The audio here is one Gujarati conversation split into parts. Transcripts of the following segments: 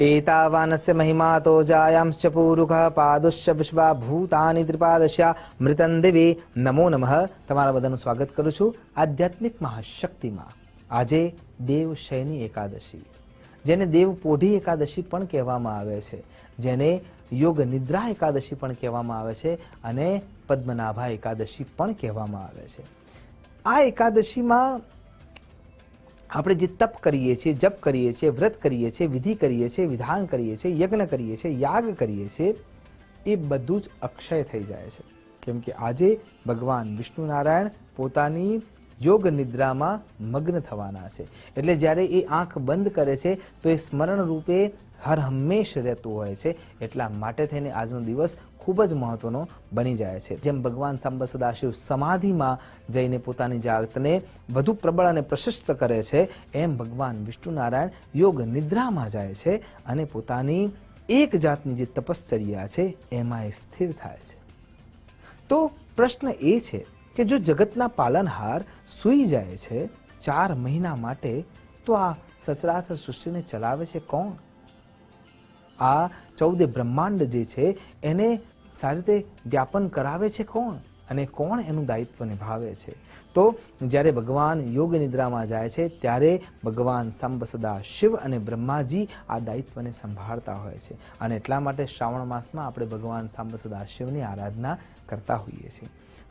एतावानस्य महिमा तो जायांश्च पूरुखः पादुश्च विश्वा भूतानि त्रिपादश्या मृतं दिवे नमो नमः। તમારા બધાનું સ્વાગત કરું છું આધ્યાત્મિક મહાશક્તિમાં। આજે દેવશયની એકાદશી, જેને દેવપોઢી એકાદશી પણ કહેવામાં આવે છે, જેને યોગ નિદ્રા એકાદશી પણ કહેવામાં આવે છે અને પદ્મનાભા એકાદશી પણ કહેવામાં આવે છે। આ એકાદશીમાં આપણે જે તપ કરીએ છીએ, જપ કરીએ છીએ, વ્રત કરીએ છીએ, વિધિ કરીએ છીએ, વિધાન કરીએ છીએ, યજ્ઞ કરીએ છીએ, યાગ કરીએ છીએ, એ બધું જ અક્ષય થઈ જાય છે। કેમ કે આજે ભગવાન વિષ્ણુ નારાયણ પોતાની યોગ નિદ્રામાં મગ્ન થવાના છે। એટલે જ્યારે એ આંખ બંધ કરે છે તો એ સ્મરણ રૂપે હર હંમેશ રહેતું હોય છે। એટલા માટે થઈને આજનો દિવસ ખૂબ જ મહત્વનો બની જાય છે। જેમ ભગવાન સાંબ સદાશિવ સમાધિમાં જઈને પોતાની જાતને વધુ પ્રબળ અને પ્રશસ્ત કરે છે, એમ ભગવાન વિષ્ણુ નારાયણ યોગ નિદ્રામાં જાય છે અને પોતાની એક જાતની જે તપશ્ચર્યા છે એમાં એ સ્થિર થાય છે। તો પ્રશ્ન એ છે કે જો જગતના પાલનહાર સૂઈ જાય છે 4 મહિના માટે, તો આ સચરાચર સૃષ્ટિને ચલાવે છે કોણ? આ 14 બ્રહ્માંડ જે છે એને સારી રીતે વ્યાપન કરાવે છે કોણ? અને કોણ એનું દાયિત્વ નિભાવે છે? તો જ્યારે ભગવાન યોગ નિદ્રામાં જાય છે ત્યારે ભગવાન સાંબ સદા શિવ અને બ્રહ્માજી આ દાયિત્વને સંભાળતા હોય છે। અને એટલા માટે શ્રાવણ માસમાં આપણે ભગવાન સાંબ સદા શિવની આરાધના કરતા હોઈએ છીએ।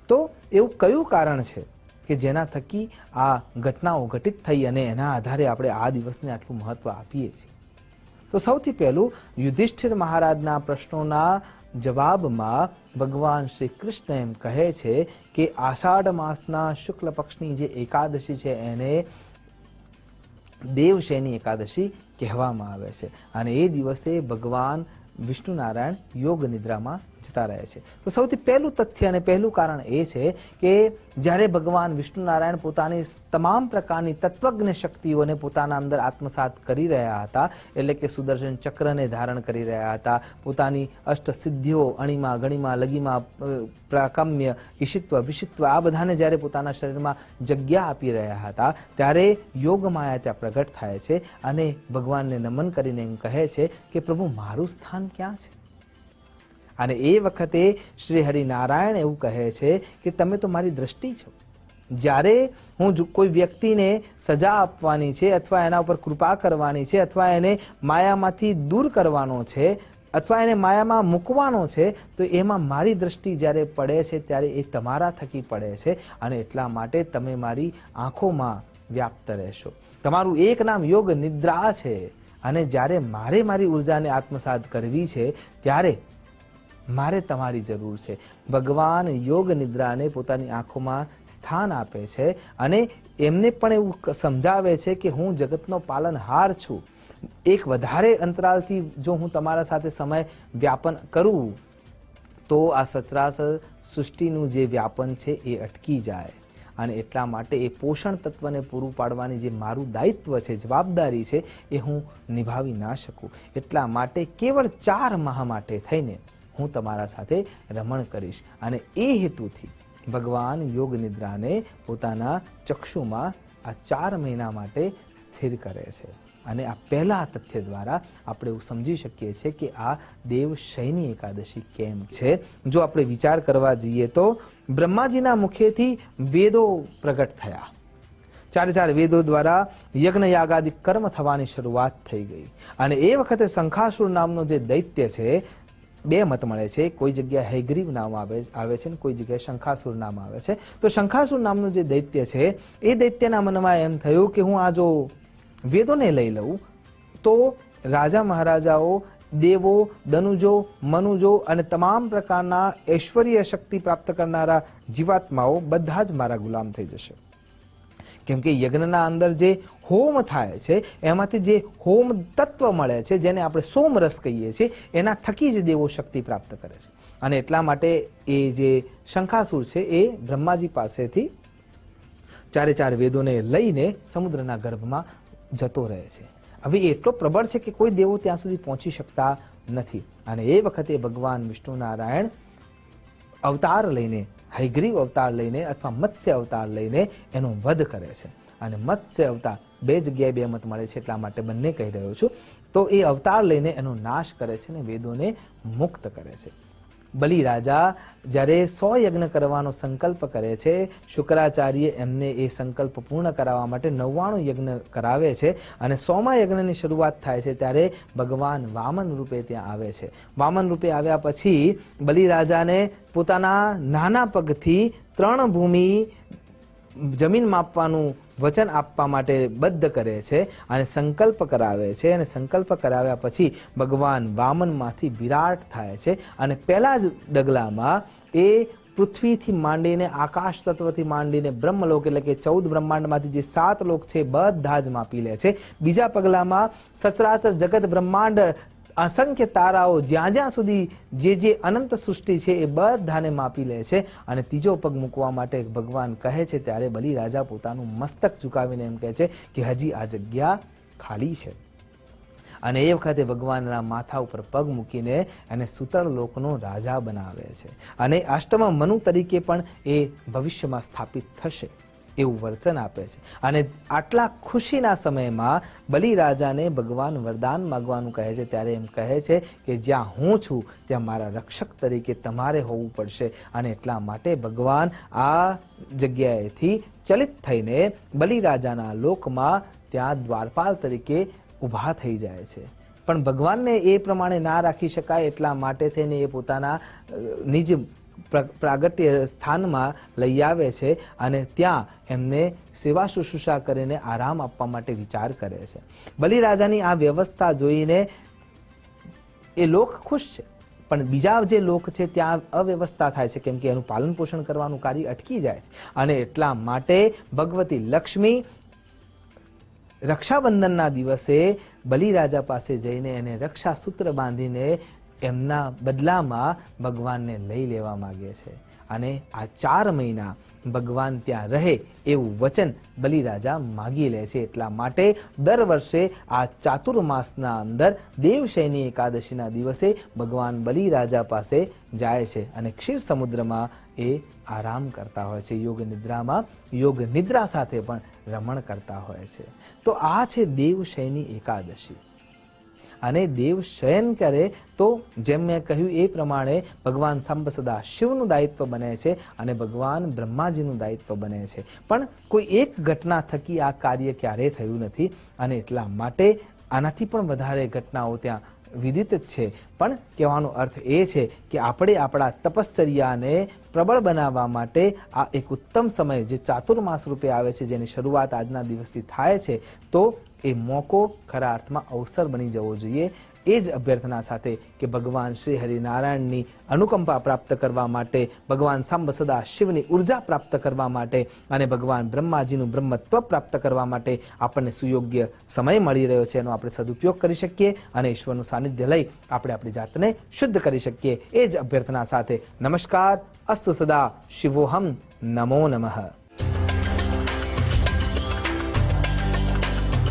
તો એવું કયું કારણ છે કે જેના થકી આ ઘટનાઓ ઘટિત થઈ અને એના આધારે આપણે આ દિવસને આટલું મહત્વ આપીએ છીએ? તો સૌથી પહેલું યુધિષ્ઠિર મહારાજના પ્રશ્નોના જવાબમાં ભગવાન શ્રી કૃષ્ણ એમ કહે છે કે આષાઢ માસના શુક્લ પક્ષની જે એકાદશી છે એને દેવશયની એકાદશી કહેવામાં આવે છે અને એ દિવસે ભગવાન વિષ્ણુ નારાયણ યોગ નિદ્રામાં જતા રહે છે। તો સૌથી પહેલું તથ્ય અને પહેલું કારણ એ છે કે જ્યારે ભગવાન વિષ્ણુ નારાયણ પોતાની તમામ પ્રકારની તત્વજ્ઞ શક્તિઓને પોતાના અંદર આત્મસાત કરી રહ્યા હતા, એટલે કે સુદર્શન ચક્રને ધારણ કરી રહ્યા હતા, પોતાની અષ્ટસિદ્ધિઓ અણીમાં ગણીમાં લગીમાં પ્રાકમ્ય ઈશિત્વ વિશિત્વ આ બધાને જ્યારે પોતાના શરીરમાં જગ્યા આપી રહ્યા હતા, ત્યારે યોગ માયા ત્યાં પ્રગટ થાય છે અને ભગવાનને નમન કરીને એમ કહે છે કે પ્રભુ મારું સ્થાન ક્યાં છે? અને એ વખતે શ્રી હરિનારાયણ એવું કહે છે કે તમે તો મારી દ્રષ્ટિ છો। જ્યારે હું કોઈ વ્યક્તિને સજા આપવાની છે અથવા એના ઉપર કૃપા કરવાની છે અથવા એને માયામાંથી દૂર કરવાનો છે અથવા એને માયામાં મૂકવાનો છે, તો એમાં મારી દ્રષ્ટિ જ્યારે પડે છે ત્યારે એ તમારા થકી પડે છે અને એટલા માટે તમે મારી આંખોમાં વ્યાપ્ત રહેશો। તમારું એક નામ યોગ નિદ્રા છે અને જ્યારે મારે મારી ઉર્જાને આત્મસાત કરવી છે ત્યારે મારે તમારી જરૂર છે। ભગવાન યોગ નિદ્રાને પોતાની આંખોમાં સ્થાન આપે છે અને એમને પણ એવું સમજાવે છે કે હું જગતનો પાલનહાર છું। એક વધારે અંતરાલથી જો હું તમારા સાથે સમય વ્યાપન કરું તો આ સચરાચર સૃષ્ટિનું જે વ્યાપન છે એ અટકી જાય અને એટલા માટે એ પોષણ તત્વને પૂરું પાડવાની જે મારું દાયિત્વ છે, જવાબદારી છે, એ હું નિભાવી ના શકું। એટલા માટે કેવળ 4 માહ માટે થઈને હું તમારા સાથે રમણ કરીશ અને એ હેતુથી ભગવાન યોગ નિદ્રાને પોતાના ચક્ષુમાં આ 4 મહિના માટે સ્થિર કરે છે। અને આ પહેલા તથ્ય દ્વારા આપણે એવું સમજી શકીએ છીએ કે આ દેવશયની એકાદશી કેમ છે। જો આપણે વિચાર કરવા જઈએ તો બ્રહ્માજીના મુખેથી વેદો પ્રગટ થયા, 4 વેદો દ્વારા યજ્ઞ યાગાદિ કર્મ થવાની શરૂઆત થઈ ગઈ અને એ વખતે શંખાસુર નામનો જે દૈત્ય છે, 2 મત મળે છે, કોઈ જગ્યાએ હયગ્રીવ નામ આવે છે ને કોઈ જગ્યાએ શંખાસુર નામ આવે છે। તો શંખાસુર નામનું જે દૈત્ય છે એ દૈત્યના મનમાં એમ થયું કે હું આ જો વેદોને લઈ લઉં તો રાજા મહારાજાઓ, દેવો, દનુજો, મનુજો અને તમામ પ્રકારના ઐશ્વર્ય શક્તિ પ્રાપ્ત કરનારા જીવાત્માઓ બધા જ મારા ગુલામ થઈ જશે। કેમ કે યજ્ઞના અંદર જે હોમ થાય છે એમાંથી જે હોમ તત્વ મળે છે, જેને આપણે સોમરસ કહીએ છીએ, એના થકી જ દેવો શક્તિ પ્રાપ્ત કરે છે અને એટલા માટે એ જે શંખાસુર છે એ બ્રહ્માજી પાસેથી 4 વેદોને લઈને સમુદ્રના ગર્ભમાં જતો રહે છે। હવે એટલો પ્રબળ છે કે કોઈ દેવો ત્યાં સુધી પહોંચી શકતા નથી અને એ વખતે ભગવાન વિષ્ણુ નારાયણ અવતાર લઈને, હયગ્રીવ અવતાર લઈને અથવા મત્સ્ય અવતાર લઈને એનો વધ કરે છે અને મત્સ્ય અવતાર બે જગ્યાએ બે મત મળે છે, એટલા માટે બંને કહી રહ્યો છું. તો એ અવતાર લઈને એનો નાશ કરે છે અને વેદોને મુક્ત કરે છે. બલિ રાજા જ્યારે 100 યજ્ઞ કરવાનો સંકલ્પ કરે છે, શુક્રાચાર્ય એમને એ સંકલ્પ પૂર્ણ કરાવવા માટે 99 યજ્ઞ કરાવે છે અને 100મા યજ્ઞની શરૂઆત થાય છે ત્યારે ભગવાન વામન રૂપે ત્યાં આવે છે. વામન રૂપે આવ્યા પછી બલિ રાજાને પોતાના નાના પગથી 3 ભૂમિ જમીન માપવાનું વચન આપવા માટે બદ્ધ કરે છે અને સંકલ્પ કરાવે છે. અને સંકલ્પ કરાવ્યા પછી ભગવાન વામનમાંથી વિરાટ થાય છે અને પહેલા જ ડગલામાં એ પૃથ્વીથી માંડીને આકાશ તત્વથી માંડીને બ્રહ્મલોક એટલે કે 14 બ્રહ્માંડમાંથી જે 7 લોક છે બધા જ માપી લે છે. બીજા પગલામાં સચરાચર જગત બ્રહ્માંડ અસંખ્ય તારાઓ જ્યાં જ્યાં સુધી જે અનંત સૃષ્ટિ છે એ બધાને માપી લે છે. અને ત્રીજો પગ મૂકવા માટે ભગવાન કહે છે ત્યારે બલિ રાજા પોતાનું મસ્તક ઝુકાવીને એમ કહે છે કે હજી આ જગ્યા ખાલી છે. અને એ વખતે ભગવાનના માથા ઉપર પગ મૂકીને એને સૂતળ લોકનો રાજા બનાવે છે અને અષ્ટમ મનુ તરીકે પણ એ ભવિષ્યમાં સ્થાપિત થશે એવું વચન આપે છે. અને આટલા ખુશીના સમયમાં બલિ રાજાને ભગવાન વરદાન માગવાનું કહે છે ત્યારે એમ કહે છે કે જ્યાં હું છું ત્યાં મારા રક્ષક તરીકે તમારે હોવું પડશે. અને એટલા માટે ભગવાન આ જગ્યાએથી ચલિત થઈને બલિ રાજાના લોકમાં ત્યાં દ્વારપાલ તરીકે ઊભા થઈ જાય છે. પણ ભગવાનને એ પ્રમાણે ના રાખી શકાય એટલા માટે થઈને એ પોતાના નિજ પ્રાગટ્ય સ્થાનમાં લઈ આવે છે અને ત્યાં એમને સેવા શુશ્રૂષા કરીને આરામ આપવા માટે વિચાર કરે છે. બલિ રાજાની આ વ્યવસ્થા જોઈને એ લોક ખુશ છે, પણ બીજા જે લોક છે ત્યાં અવ્યવસ્થા થાય છે, કેમ કે એનું પાલન પોષણ કરવાનું કાર્ય અટકી જાય છે. અને એટલા માટે ભગવતી લક્ષ્મી રક્ષાબંધનના દિવસે બલિ રાજા પાસે જઈને એને રક્ષા સૂત્ર બાંધીને એમના બદલામાં ભગવાનને લઈ લેવા માંગે છે. અને આ 4 મહિના ભગવાન ત્યાં રહે એવું વચન બલિ રાજા માગી લે છે. એટલા માટે દર વર્ષે આ ચાતુર્માસના અંદર દેવશયની એકાદશીના દિવસે ભગવાન બલિ રાજા પાસે જાય છે અને ક્ષીર સમુદ્રમાં એ આરામ કરતા હોય છે, યોગ નિદ્રામાં યોગ નિદ્રા સાથે પણ રમણ કરતા હોય છે. તો આ છે દેવશયની એકાદશી. અને દેવ શયન કરે તો જેમ મેં કહ્યું એ પ્રમાણે ભગવાન સાંબ સદા શિવનું દાયિત્વ બને છે અને ભગવાન બ્રહ્માજીનું દાયિત્વ બને છે. પણ કોઈ એક ઘટના થકી આ કાર્ય ક્યારેય થયું નથી અને એટલા માટે આનાથી પણ વધારે ઘટનાઓ ત્યાં વિદિત જ છે. પણ કહેવાનો અર્થ એ છે કે આપણે આપણા તપશ્ચર્યાને પ્રબળ બનાવવા માટે આ એક ઉત્તમ સમય જે ચાતુર્માસ રૂપે આવે છે, જેની શરૂઆત આજના દિવસથી થાય છે, તો એ મોકો ખરા અર્થમાં અવસર બની જવો જોઈએ. એ જ અભ્યર્થના સાથે કે ભગવાન શ્રી હરિનારાયણની અનુકંપા પ્રાપ્ત કરવા માટે, ભગવાન સાંબ સદા શિવની ઉર્જા પ્રાપ્ત કરવા માટે અને ભગવાન બ્રહ્માજીનું બ્રહ્મત્વ પ્રાપ્ત કરવા માટે આપણને સુયોગ્ય સમય મળી રહ્યો છે, એનો આપણે સદુપયોગ કરી શકીએ અને ઈશ્વરનું સાનિધ્ય લઈ આપણે આપણી જાતને શુદ્ધ કરી શકીએ. એ જ અભ્યર્થના સાથે નમસ્કાર. અસ્તુ સદા શિવોહમ. નમો નમઃ.